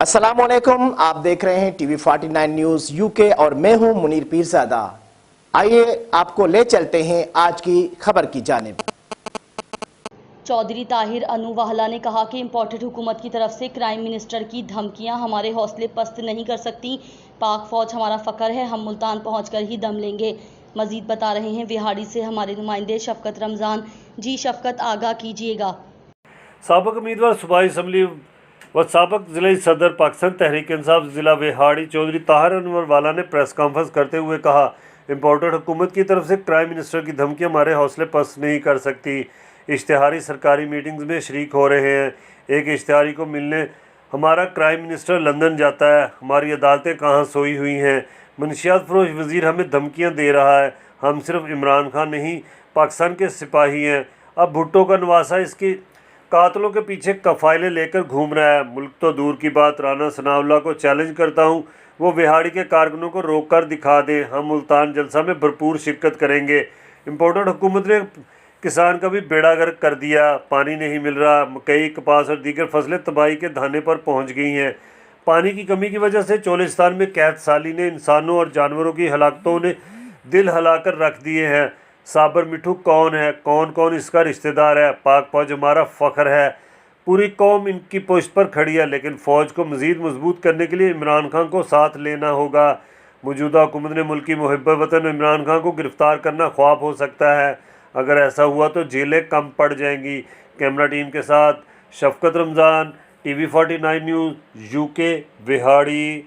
अस्सलामुअलैकुम, आप देख रहे हैं टीवी 49 न्यूज यूके और मैं हूं मुनीर पीरजादा। आइए आपको ले चलते हैं आज की खबर की जानिब। चौधरी ताहिर अनुवाहला ने कहा कि इम्पोर्टेड हुकूमत की तरफ से क्राइम मिनिस्टर की धमकियां हमारे हौसले पस्त नहीं कर सकती। पाक फौज हमारा फ़ख्र है, हम मुल्तान पहुंचकर ही दम लेंगे। मजीद बता रहे हैं विहाड़ी से हमारे नुमाइंदे शफकत रमज़ान। जी शफकत, आगाह कीजिएगा। साबिक उम्मीदवार सूबाई असम्बली व साबिक ज़िला सदर पाकिस्तान तहरीक इंसाफ ज़िला विहाड़ी चौधरी ताहिर अनुवाहला ने प्रेस कॉन्फ्रेंस करते हुए कहा, इम्पोर्टेड हुकूमत की तरफ से क्राइम मिनिस्टर की धमकी हमारे हौसले पस्त नहीं कर सकती। इश्तिहारी सरकारी मीटिंग्स में शरीक हो रहे हैं। एक इश्तिहारी को मिलने हमारा क्राइम मिनिस्टर लंदन जाता है। हमारी अदालतें कहाँ सोई हुई हैं। मनशियात फरोश वज़ीर हमें धमकियाँ दे रहा है। हम सिर्फ इमरान खान नहीं, पाकिस्तान के सिपाही हैं। अब भुट्टो का नवासा इसकी कातलों के पीछे कफ़ाइलें लेकर घूम रहा है। मुल्क तो दूर की बात, राना सनाउल्लाह को चैलेंज करता हूँ, वो विहाड़ी के कारकुनों को रोक कर दिखा दें। हम मुल्तान जलसा में भरपूर शिरकत करेंगे। इम्पोर्टेड हुकूमत ने किसान का भी बेड़ा गर्क कर दिया। पानी नहीं मिल रहा, मकई, कपास और दीगर फसलें तबाही के धाने पर पहुँच गई हैं। पानी की कमी की वजह से चोलिस्तान में कैद साली ने इंसानों और जानवरों की हलाकतों ने दिल हिलाकर रख दिए हैं। साबर मिठू कौन है, कौन कौन इसका रिश्तेदार है। पाक फौज हमारा फ़ख्र है, पूरी कौम इनकी पोस्ट पर खड़ी है। लेकिन फ़ौज को मज़ीद मजबूत करने के लिए इमरान खान को साथ लेना होगा। मौजूदा हुकूमत ने मुल्की मुहिब वतन इमरान खान को गिरफ़्तार करना ख्वाब हो सकता है। अगर ऐसा हुआ तो जेलें कम पड़ जाएंगी। कैमरा टीम के साथ Shafqat Ramzan, TV 49 news UK Vehari.